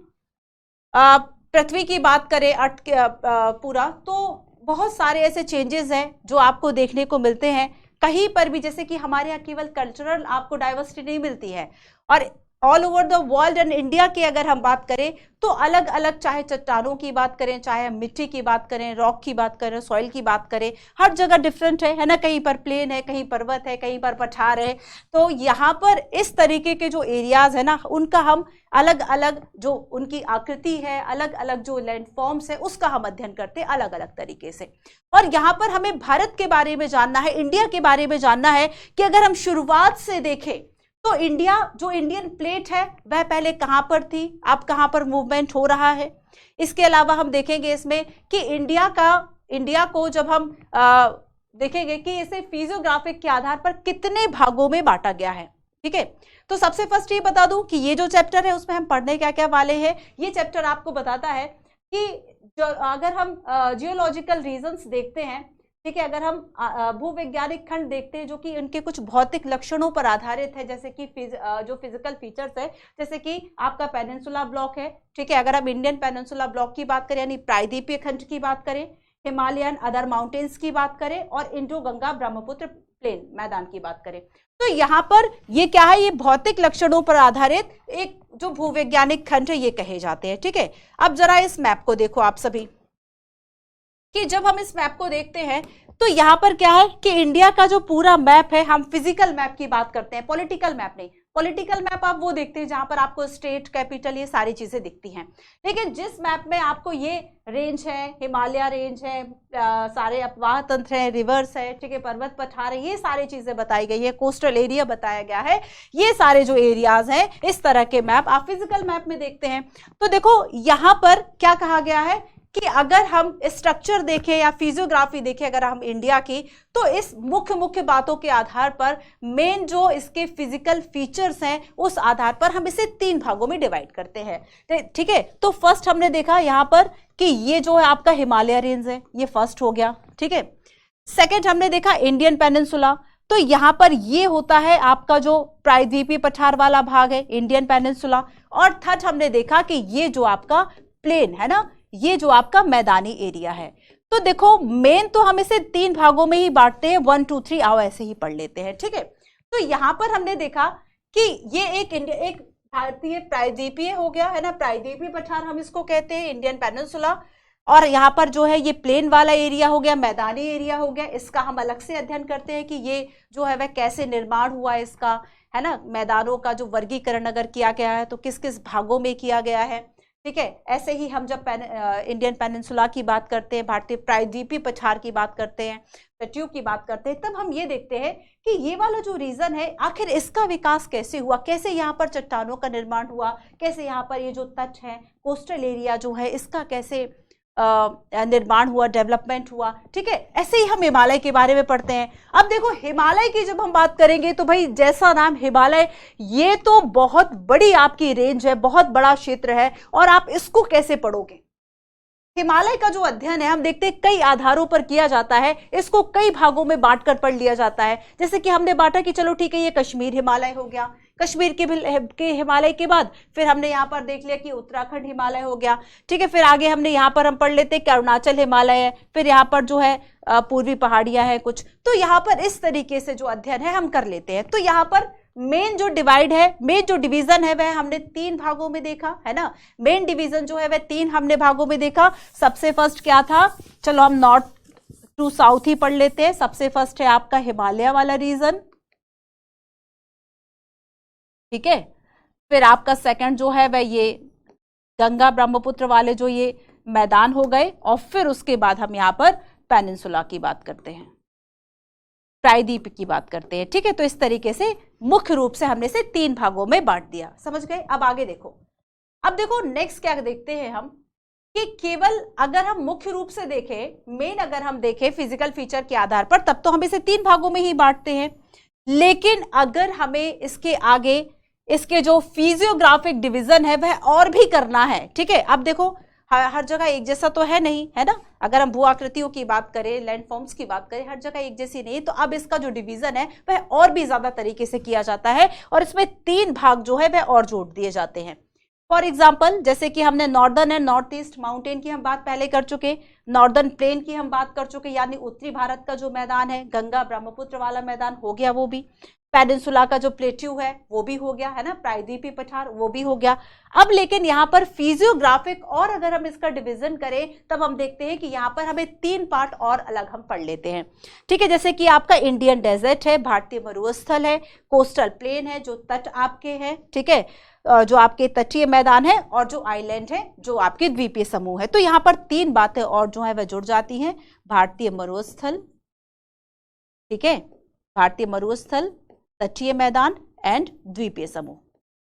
पृथ्वी की बात करें अर्थ पूरा, तो बहुत सारे ऐसे चेंजेस हैं जो आपको देखने को मिलते हैं कहीं पर भी। जैसे कि हमारे यहाँ केवल कल्चरल आपको डाइवर्सिटी नहीं मिलती है, और all over the world and India की अगर हम बात करें तो अलग अलग, चाहे चट्टानों की बात करें, चाहे मिट्टी की बात करें, रॉक की बात करें, सॉइल की बात करें, हर जगह डिफरेंट है ना। कहीं पर प्लेन है, कहीं पर्वत है, कहीं पर पठार है। तो यहाँ पर इस तरीके के जो एरियाज है ना, उनका हम अलग अलग जो उनकी आकृति है, अलग अलग जो लैंडफॉर्म्स है, उसका हम अध्ययन करते हैं अलग अलग तरीके से। और यहाँ पर हमें भारत के बारे में जानना है, इंडिया के बारे में जानना है कि अगर हम शुरुआत से देखें तो इंडिया जो इंडियन प्लेट है वह पहले कहां पर थी, अब कहां पर मूवमेंट हो रहा है। इसके अलावा हम देखेंगे इसमें कि इंडिया को जब हम देखेंगे कि इसे फिजियोग्राफिक के आधार पर कितने भागों में बांटा गया है, ठीक है। तो सबसे फर्स्ट ये बता दूं कि ये जो चैप्टर है उसमें हम पढ़ने क्या क्या वाले हैं। ये चैप्टर आपको बताता है कि अगर हम जियोलॉजिकल रीजन्स देखते हैं, ठीक है, अगर हम भूवैज्ञानिक खंड देखते हैं जो कि उनके कुछ भौतिक लक्षणों पर आधारित है, जैसे कि जो फिजिकल फीचर्स है, जैसे कि आपका पेनिनसुला ब्लॉक है, ठीक है। अगर हम इंडियन पेनिनसुला ब्लॉक की बात करें यानी प्रायद्वीपीय खंड की बात करें, हिमालयन अदर माउंटेन्स की बात करें, और इंडो गंगा ब्रह्मपुत्र प्लेन मैदान की बात करें, तो यहाँ पर ये क्या है, ये भौतिक लक्षणों पर आधारित एक जो भूवैज्ञानिक खंड है ये कहे जाते हैं, ठीक है। अब जरा इस मैप को देखो आप सभी कि जब हम इस मैप को देखते हैं तो यहाँ पर क्या है कि इंडिया का जो पूरा मैप है, हम फिजिकल मैप की बात करते हैं, पॉलिटिकल मैप नहीं। पॉलिटिकल मैप आप वो देखते हैं जहां पर आपको स्टेट, कैपिटल, ये सारी चीजें दिखती हैं। लेकिन जिस मैप में आपको ये रेंज है, हिमालय रेंज है, सारे अपवाह तंत्र है, रिवर्स है, ठीक है, पर्वत पठार है, ये सारी चीजें बताई गई है, कोस्टल एरिया बताया गया है, ये सारे जो एरियाज हैं, इस तरह के मैप आप फिजिकल मैप में देखते हैं। तो देखो यहाँ पर क्या कहा गया है कि अगर हम स्ट्रक्चर देखें या फिजियोग्राफी देखें अगर हम इंडिया की, तो इस मुख्य बातों के आधार पर मेन जो इसके फिजिकल फीचर्स हैं उस आधार पर हम इसे 3 भागों में डिवाइड करते हैं, ठीक है। तो फर्स्ट हमने देखा यहाँ पर कि ये जो है आपका हिमालय रेंज है, ये फर्स्ट हो गया, ठीक है। सेकेंड हमने देखा इंडियन पेनिनसुला, तो यहाँ पर ये होता है आपका जो प्रायद्वीपीय पठार वाला भाग है, इंडियन पेनिनसुला। और थर्ड हमने देखा कि ये जो आपका प्लेन है ना, ये जो आपका मैदानी एरिया है। तो देखो मेन तो हम इसे 3 भागों में ही बांटते हैं, 1 2 3 आओ ऐसे ही पढ़ लेते हैं, ठीक है। तो यहां पर हमने देखा कि ये एक भारतीय प्रायद्वीपीय हो गया है ना, प्रायद्वीपीय पठार हम इसको कहते हैं, इंडियन पेनिनसुला। और यहाँ पर जो है ये प्लेन वाला एरिया हो गया, मैदानी एरिया हो गया। इसका हम अलग से अध्ययन करते हैं कि ये जो है वह कैसे निर्माण हुआ इसका, है ना, मैदानों का जो वर्गीकरण अगर किया गया है तो किस किस भागों में किया गया है, ठीक है। ऐसे ही हम जब इंडियन पेनिनसुला की बात करते हैं, भारतीय प्रायद्वीपीय पठार की बात करते हैं, प्लेट्यू की बात करते हैं, तब हम ये देखते हैं कि ये वाला जो रीजन है आखिर इसका विकास कैसे हुआ, कैसे यहाँ पर चट्टानों का निर्माण हुआ, कैसे यहाँ पर ये जो तट है, कोस्टल एरिया जो है, इसका कैसे निर्माण हुआ, डेवलपमेंट हुआ, ठीक है। ऐसे ही हम हिमालय के बारे में पढ़ते हैं। अब देखो हिमालय की जब हम बात करेंगे तो भाई जैसा नाम हिमालय, ये तो बहुत बड़ी आपकी रेंज है, बहुत बड़ा क्षेत्र है, और आप इसको कैसे पढ़ोगे। हिमालय का जो अध्ययन है हम देखते हैं कई आधारों पर किया जाता है, इसको कई भागों में बांटकर पढ़ लिया जाता है। जैसे कि हमने बांटा कि चलो ठीक है ये कश्मीर हिमालय हो गया, कश्मीर के हिमालय के बाद फिर हमने यहाँ पर देख लिया कि उत्तराखंड हिमालय हो गया, ठीक है। फिर आगे हमने यहाँ पर हम पढ़ लेते हैं कि अरुणाचल हिमालय है, फिर यहाँ पर जो है पूर्वी पहाड़ियां हैं कुछ। तो यहाँ पर इस तरीके से जो अध्ययन है हम कर लेते हैं। तो यहाँ पर मेन जो डिवाइड है, मेन जो डिवीजन है वह हमने 3 भागों में देखा है ना। मेन डिवीजन जो है वह 3 हमने भागों में देखा। सबसे फर्स्ट क्या था, चलो हम नॉर्थ टू साउथ ही पढ़ लेते हैं। सबसे फर्स्ट है आपका हिमालय वाला रीजन, ठीक है। फिर आपका सेकंड जो है वह ये गंगा ब्रह्मपुत्र वाले जो ये मैदान हो गए, और फिर उसके बाद हम यहाँ पर पेनिनसुला की बात करते हैं, प्रायद्वीप की बात करते हैं, ठीक है। तो इस तरीके से मुख्य रूप से हमने इसे 3 भागों में बांट दिया, समझ गए। अब आगे देखो, अब देखो नेक्स्ट क्या देखते हैं हम कि केवल अगर हम मुख्य रूप से देखें, मेन अगर हम देखें फिजिकल फीचर के आधार पर, तब तो हम इसे 3 भागों में ही बांटते हैं। लेकिन अगर हमें इसके आगे इसके जो फिजियोग्राफिक डिवीजन है वह और भी करना है, ठीक है। अब देखो हर जगह एक जैसा तो है नहीं, है ना। अगर हम भू आकृतियों की बात करें, लैंडफॉर्म्स की बात करें, हर जगह एक जैसी नहीं है। तो अब इसका जो डिवीजन है वह और भी ज्यादा तरीके से किया जाता है, और इसमें 3 भाग जो है वह और जोड़ दिए जाते हैं। फॉर एग्जाम्पल, जैसे कि हमने northern and north east mountain की हम बात पहले कर चुके, नॉर्दर्न प्लेन की हम बात कर चुके, यानी उत्तरी भारत का जो मैदान है, गंगा ब्रह्मपुत्र वाला मैदान हो गया वो भी। पेनिनसुला का जो प्लेट्यू है वो भी हो गया, है ना, प्रायद्वीपीय पठार वो भी हो गया। अब लेकिन यहाँ पर फिजियोग्राफिक और अगर हम इसका डिवीजन करें तब हम देखते हैं कि यहाँ पर हमें 3 पार्ट और अलग हम पढ़ लेते हैं, ठीक है। जैसे कि आपका इंडियन डेजर्ट है, भारतीय मरुस्थल है, कोस्टल प्लेन है जो तट आपके हैं, ठीक है, जो आपके तटीय मैदान है, और जो आइलैंड है जो आपके द्वीपीय समूह है। तो यहाँ पर 3 बातें और जो है वह जुड़ जाती हैं, भारतीय मरुस्थल, ठीक है, भारतीय मरुस्थल, तटीय मैदान एंड द्वीपीय समूह।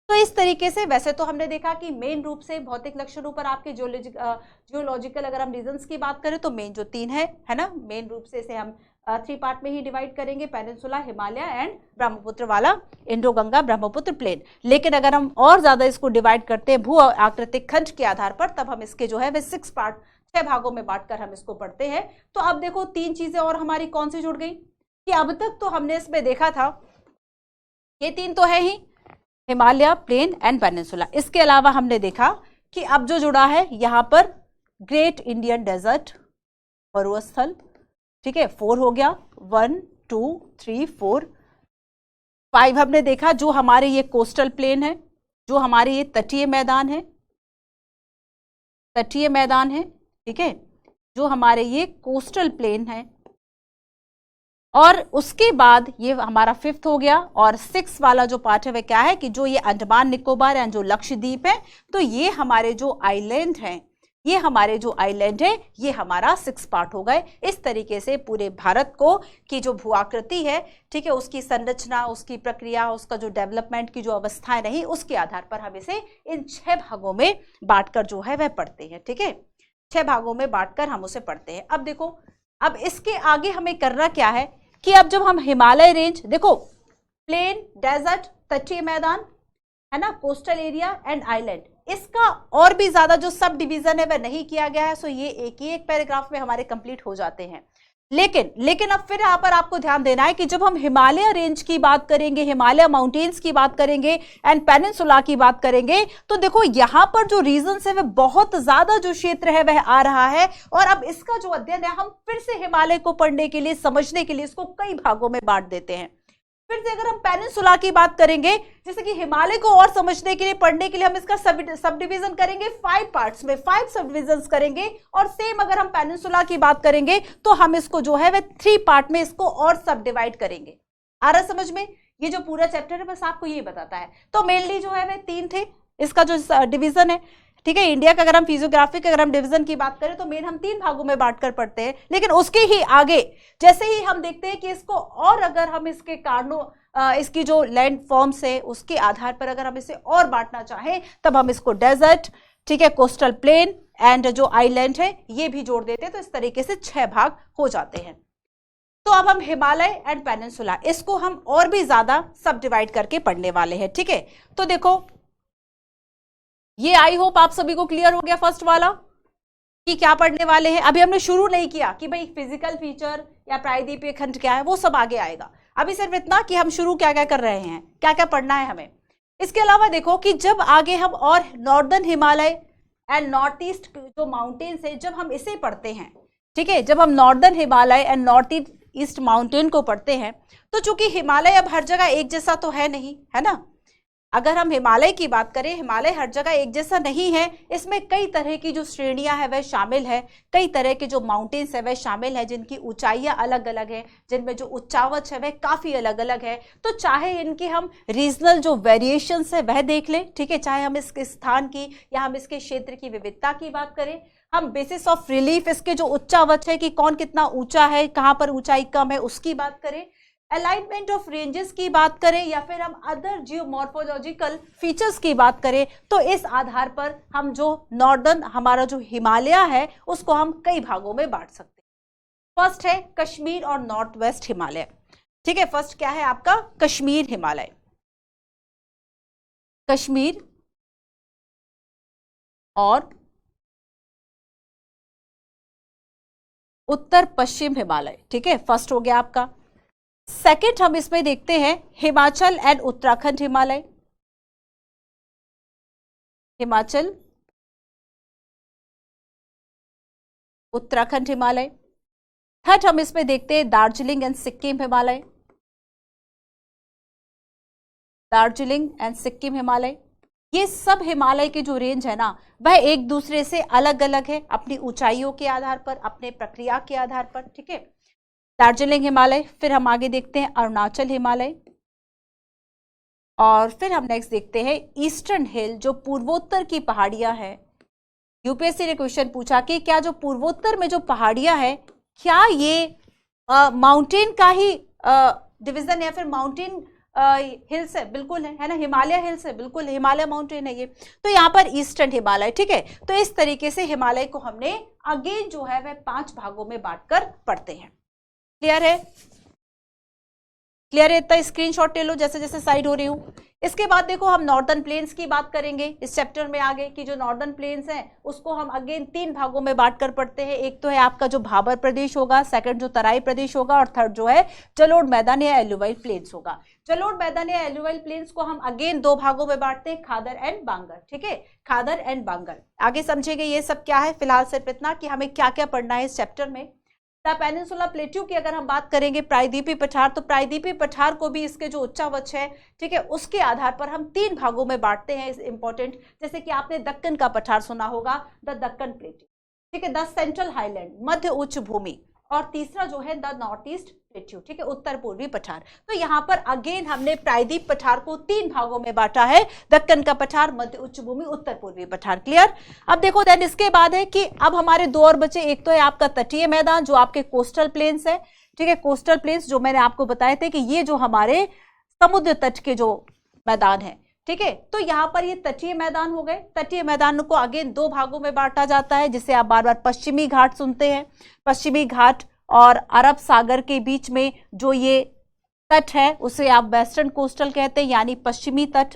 तो इस तरीके से वैसे तो हमने देखा कि मेन रूप से भौतिक लक्षणों पर आपके जियोलॉजिकल अगर हम रीजन्स की बात करें तो मेन जो 3 है ना, मेन रूप से इसे हम 3 पार्ट में ही डिवाइड करेंगे, पेनिनसुला, हिमालय एंड ब्रह्मपुत्र वाला इंडो गंगा ब्रह्मपुत्र प्लेन। लेकिन अगर हम और ज्यादा इसको डिवाइड करते हैं भू आकृतिक खंड के आधार पर, तब हम इसके जो है वे 6 पार्ट 6 भागों में बांटकर हम इसको पढ़ते हैं। तो अब देखो 3 चीजें और हमारी कौन सी जुड़ गई कि अब तक तो हमने इसमें देखा था ये 3 तो है ही, हिमालय, प्लेन एंड पेनिनसुला। इसके अलावा हमने देखा कि अब जो जुड़ा है यहाँ पर ग्रेट इंडियन डेजर्ट, मरुस्थल, ठीक है, 4 हो गया, 1 2 3 4 5 हमने देखा, जो हमारे ये कोस्टल प्लेन है, जो हमारे ये तटीय मैदान है, तटीय मैदान है, ठीक है, जो हमारे ये कोस्टल प्लेन है, और उसके बाद ये हमारा 5th हो गया। और 6 वाला जो पार्ट है वह क्या है कि जो ये अंडमान निकोबार एंड जो लक्षद्वीप है, तो ये हमारे जो आइलैंड हैं, ये हमारे जो आइलैंड है ये हमारा 6 पार्ट हो गए। इस तरीके से पूरे भारत को की जो भू आकृति है, ठीक है, उसकी संरचना, उसकी प्रक्रिया, उसका जो डेवलपमेंट की जो अवस्थाएं रही, उसके आधार पर हम इसे इन 6 भागों में बांटकर जो है वह पढ़ते हैं, ठीक है। 6 भागों में बांटकर हम उसे पढ़ते हैं। अब देखो, अब इसके आगे हमें करना क्या है कि अब जब हम हिमालय रेंज, देखो प्लेन, डेजर्ट, तटीय मैदान, है ना, कोस्टल एरिया एंड आइलैंड, इसका और भी ज्यादा जो सब डिवीजन है वह नहीं किया गया है। सो ये एक ही एक पैराग्राफ में हमारे कंप्लीट हो जाते हैं। लेकिन अब फिर यहाँ पर आपको ध्यान देना है कि जब हम हिमालय रेंज की बात करेंगे, हिमालय माउंटेन्स की बात करेंगे एंड पेनिनसुला की बात करेंगे, तो देखो यहाँ पर जो रीजन्स है वह बहुत ज्यादा जो क्षेत्र है वह आ रहा है। और अब इसका जो अध्ययन है हम फिर से हिमालय को पढ़ने के लिए, समझने के लिए इसको कई भागों में बांट देते हैं। फिर से अगर हम पेनिनसुला की बात करेंगे, जैसे कि हिमालय को और समझने के लिए, पढ़ने के लिए हम इसका सब डिवीजन करेंगे 5 पार्ट्स में, 5 सब डिविजन्स करेंगे। और सेम अगर हम पेनिनसुला की बात करेंगे तो हम इसको जो है वह 3 पार्ट में इसको और सब डिवाइड करेंगे। आ रहा समझ में? ये जो पूरा चैप्टर है बस आपको ये बताता है। तो मेनली जो है वह 3 थे इसका जो डिवीजन है, ठीक है। इंडिया का अगर हम फिजियोग्राफिक अगर हम डिवीजन की बात करें तो मेन हम 3 भागों में बांटकर पढ़ते हैं। लेकिन उसके ही आगे जैसे ही हम देखते हैं कि इसको और अगर हम इसके कारणों, इसकी जो लैंड फॉर्म्स है उसके आधार पर अगर हम इसे और बांटना चाहें, तब हम इसको डेजर्ट, ठीक है, कोस्टल प्लेन एंड जो आइलैंड है ये भी जोड़ देते हैं। तो इस तरीके से 6 भाग हो जाते हैं। तो अब हम हिमालय एंड पेनिनसुला, इसको हम और भी ज्यादा सब डिवाइड करके पढ़ने वाले हैं, ठीक है। तो देखो ये आई होप आप सभी को क्लियर हो गया फर्स्ट वाला कि क्या पढ़ने वाले हैं। अभी हमने शुरू नहीं किया कि भाई फिजिकल फीचर या प्रायद्वीपीय खंड क्या है, वो सब आगे आएगा। अभी सिर्फ इतना कि हम शुरू क्या क्या कर रहे हैं, क्या क्या पढ़ना है हमें। इसके अलावा देखो कि जब आगे हम और northern Himalaya and north east जो माउंटेन्स है, जब हम इसे पढ़ते हैं, ठीक है, जब हम northern Himalaya and north east mountain को पढ़ते हैं, तो चूंकि हिमालय अब हर जगह एक जैसा तो है नहीं, है ना। अगर हम हिमालय की बात करें, हिमालय हर जगह एक जैसा नहीं है, इसमें कई तरह की जो श्रेणियां है वह शामिल है, कई तरह के जो माउंटेन्स है वह शामिल है, जिनकी ऊंचाइयां अलग अलग है, जिनमें जो उच्चावच है वह काफी अलग अलग है। तो चाहे इनकी हम रीजनल जो वेरिएशंस है वह देख लें, ठीक है, चाहे हम इसके स्थान की या हम इसके क्षेत्र की विविधता की बात करें, हम बेसिस ऑफ रिलीफ इसके जो उच्चावच है कि कौन कितना ऊंचा है, कहां पर ऊंचाई कम है, उसकी बात करें, अलाइनमेंट ऑफ रेंजेस की बात करें, या फिर हम अदर जियोमॉर्फोलॉजिकल फीचर्स की बात करें, तो इस आधार पर हम जो नॉर्दर्न हमारा जो हिमालय है उसको हम कई भागों में बांट सकते हैं। फर्स्ट है कश्मीर और नॉर्थ वेस्ट हिमालय, ठीक है। फर्स्ट क्या है आपका कश्मीर हिमालय, कश्मीर और उत्तर पश्चिम हिमालय, ठीक है, फर्स्ट हो गया आपका। सेकंड हम इसमें देखते हैं हिमाचल एंड उत्तराखंड हिमालय, हिमाचल उत्तराखंड हिमालय। थर्ड हम इसमें देखते हैं दार्जिलिंग एंड सिक्किम हिमालय, दार्जिलिंग एंड सिक्किम हिमालय। ये सब हिमालय के जो रेंज है ना वह एक दूसरे से अलग अलग है अपनी ऊंचाइयों के आधार पर, अपने प्रक्रिया के आधार पर, ठीक है, दार्जिलिंग हिमालय। फिर हम आगे देखते हैं अरुणाचल हिमालय, और फिर हम नेक्स्ट देखते हैं ईस्टर्न हिल, जो पूर्वोत्तर की पहाड़ियां हैं। यूपीएससी ने क्वेश्चन पूछा कि क्या जो पूर्वोत्तर में जो पहाड़ियां हैं क्या ये माउंटेन का ही डिवीजन या फिर माउंटेन हिल्स है? बिल्कुल है ना, हिमालय हिल्स है, बिल्कुल हिमालय माउंटेन है ये। तो यहाँ पर ईस्टर्न हिमालय, ठीक है। तो इस तरीके से हिमालय को हमने अगेन जो है वह 5 भागों में बांटकर पढ़ते हैं। क्लियर है? क्लियर है? इतना स्क्रीनशॉट ले लो जैसे जैसे साइड हो रही हूँ। इसके बाद देखो हम नॉर्दर्न प्लेन्स की बात करेंगे इस चैप्टर में आगे, कि जो नॉर्दर्न प्लेन्स हैं उसको हम अगेन 3 भागों में बांटकर पढ़ते हैं। एक तो है आपका जो भाबर प्रदेश होगा, सेकंड जो तराई प्रदेश होगा, और थर्ड जो है जलोढ़ मैदान या एलुवाइल प्लेन्स होगा। जलोढ़ मैदान या एलुवाइल प्लेन्स को हम अगेन 2 भागों में बांटते हैं, खादर एंड बांगर, ठीक है, खादर एंड बांगर। आगे समझेंगे ये सब क्या है। फिलहाल सिर्फ इतना कि हमें क्या क्या पढ़ना है इस चैप्टर में। द पेनिनसुला प्लेट्यू की अगर हम बात करेंगे, प्रायद्वीपीय पठार, तो प्रायद्वीपीय पठार को भी इसके जो उच्चावच है, ठीक है, उसके आधार पर हम 3 भागों में बांटते हैं। इस इंपॉर्टेंट, जैसे कि आपने दक्कन का पठार सुना होगा, द दक्कन प्लेट्यू, ठीक है, द सेंट्रल हाईलैंड, मध्य उच्च भूमि, और तीसरा जो है द नॉर्थ ईस्ट प्लेट्यू, ठीक है, उत्तर पूर्वी पठार। तो यहाँ पर अगेन हमने प्रायद्वीप पठार को 3 भागों में बांटा है, दक्कन का पठार, मध्य उच्च भूमि, उत्तर पूर्वी पठार। क्लियर? अब देखो देन इसके बाद है कि अब हमारे 2 और बचे। एक तो है आपका तटीय मैदान, जो आपके कोस्टल प्लेन्स है, ठीक है, कोस्टल प्लेन्स जो मैंने आपको बताए थे कि ये जो हमारे समुद्र तट के जो मैदान है, ठीक है। तो यहाँ पर ये तटीय मैदान हो गए। तटीय मैदान को अगेन 2 भागों में बांटा जाता है, जिसे आप बार बार पश्चिमी घाट सुनते हैं। पश्चिमी घाट और अरब सागर के बीच में जो ये तट है उसे आप वेस्टर्न कोस्टल कहते हैं, यानी पश्चिमी तट,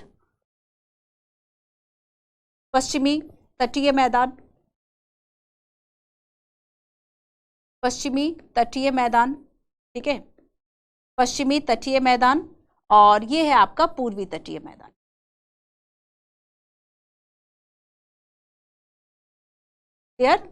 पश्चिमी तटीय मैदान, पश्चिमी तटीय मैदान, ठीक है, पश्चिमी तटीय मैदान, और ये है आपका पूर्वी तटीय मैदान। क्लियर?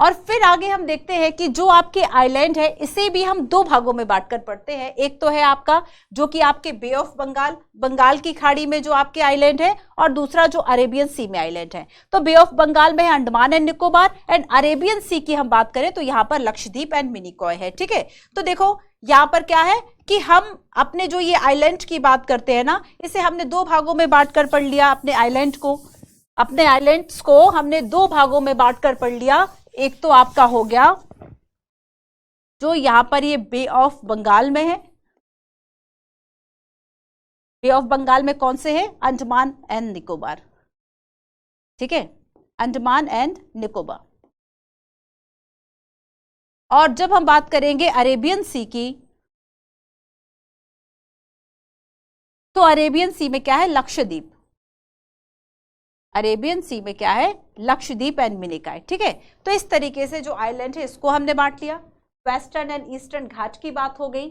और फिर आगे हम देखते हैं कि जो आपके आइलैंड है इसे भी हम 2 भागों में बांटकर पढ़ते हैं। एक तो है आपका जो कि आपके बे ऑफ बंगाल, बंगाल की खाड़ी में जो आपके आइलैंड है, और दूसरा जो अरेबियन सी में आइलैंड है। तो बे ऑफ बंगाल में है Andaman and Nicobar, and Arabian sea की हम बात करें तो यहाँ पर लक्षद्वीप एंड मिनिकॉय है, ठीक है। तो देखो यहाँ पर क्या है कि हम अपने जो ये आइलैंड की बात करते हैं ना, इसे हमने 2 भागों में बांटकर पढ़ लिया। अपने आइलैंड को, अपने आइलैंड्स को हमने 2 भागों में बांटकर पढ़ लिया। एक तो आपका हो गया जो यहां पर ये बे ऑफ बंगाल में है। बे ऑफ बंगाल में कौन से है? अंडमान एंड निकोबार, ठीक है, अंडमान एंड निकोबार। और जब हम बात करेंगे अरेबियन सी की, तो अरेबियन सी में क्या है? लक्षद्वीप। अरेबियन सी में क्या है? लक्षद्वीप एंड मिनिकॉय, ठीक है। तो इस तरीके से जो आइलैंड है इसको हमने बांट लिया। वेस्टर्न एंड ईस्टर्न घाट की बात हो गई,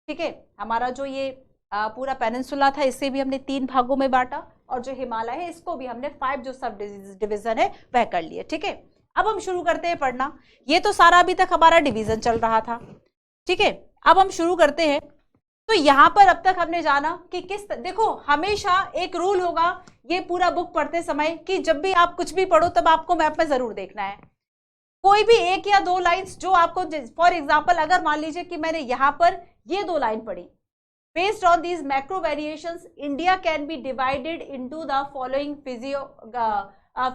ठीक है। हमारा जो ये पूरा पेनिनसुला था इसे भी हमने 3 भागों में बांटा, और जो हिमालय है इसको भी हमने 5 जो सब डिवीजन है वह कर लिए। ठीक है, अब हम शुरू करते हैं पढ़ना। ये तो सारा अभी तक हमारा डिवीजन चल रहा था। ठीक है, अब हम शुरू करते हैं। तो यहां पर अब तक हमने जाना कि देखो हमेशा एक रूल होगा ये पूरा बुक पढ़ते समय कि जब भी आप कुछ भी पढ़ो तब आपको मैप में जरूर देखना है। कोई भी 1 या 2 लाइंस जो आपको, फॉर एग्जांपल अगर मान लीजिए कि मैंने यहां पर ये 2 लाइन पढ़ी, based on these macro variations India can be divided into the following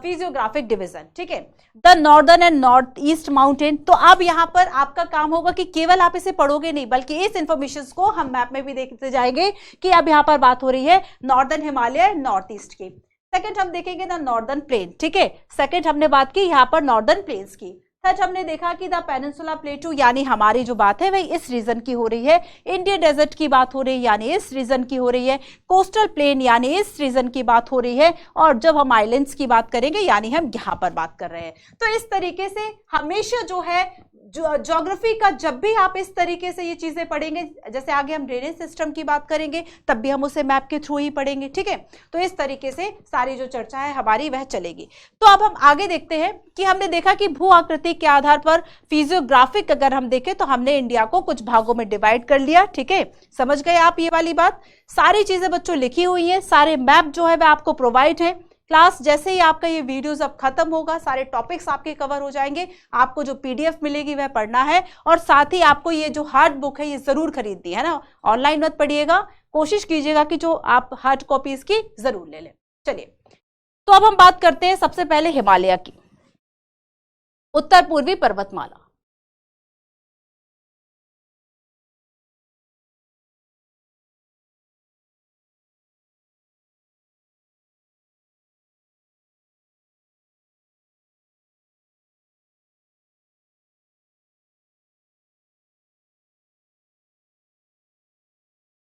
physiographic division. ठीक है, the northern and north east mountain. तो अब यहां पर आपका काम होगा कि केवल आप इसे पढ़ोगे नहीं बल्कि इस इंफॉर्मेशन को हम मैप में भी देखते जाएंगे कि अब यहां पर बात हो रही है नॉर्दर्न हिमालय नॉर्थ ईस्ट की। सेकंड हम देखेंगे द नॉर्दर्न प्लेन। ठीक है, सेकंड हमने बात की यहां पर नॉर्दर्न प्लेन्स की। थर्ड हमने देखा कि द पेनिनसुला प्लेटू यानी हमारी जो बात है वही इस रीजन की हो रही है। इंडियन डेजर्ट की बात हो रही है यानी इस रीजन की हो रही है। कोस्टल प्लेन यानी इस रीजन की बात हो रही है। और जब हम आइलैंड्स की बात करेंगे यानी हम यहां पर बात कर रहे हैं। तो इस तरीके से हमेशा जो है ज्योग्राफी का जब भी आप इस तरीके से ये चीजें पढ़ेंगे, जैसे आगे हम ड्रेनेज सिस्टम की बात करेंगे तब भी हम उसे मैप के थ्रू ही पढ़ेंगे। ठीक है, तो इस तरीके से सारी जो चर्चा है हमारी वह चलेगी। तो अब हम आगे देखते हैं कि हमने देखा कि भू आकृति के आधार पर फिजियोग्राफिक अगर हम देखें तो हमने इंडिया को कुछ भागों में डिवाइड कर लिया। ठीक है, समझ गए आप ये वाली बात। सारी चीजें बच्चों लिखी हुई है, सारे मैप जो है वह आपको प्रोवाइड है। क्लास जैसे ही आपका ये वीडियोस अब खत्म होगा सारे टॉपिक्स आपके कवर हो जाएंगे। आपको जो पीडीएफ मिलेगी वह पढ़ना है, और साथ ही आपको ये जो हार्ड बुक है ये जरूर खरीदनी है ना। ऑनलाइन मत पढ़िएगा, कोशिश कीजिएगा कि जो आप हार्ड कॉपी इसकी जरूर ले लें। चलिए, तो अब हम बात करते हैं सबसे पहले हिमालय की, उत्तर पूर्वी पर्वतमाला।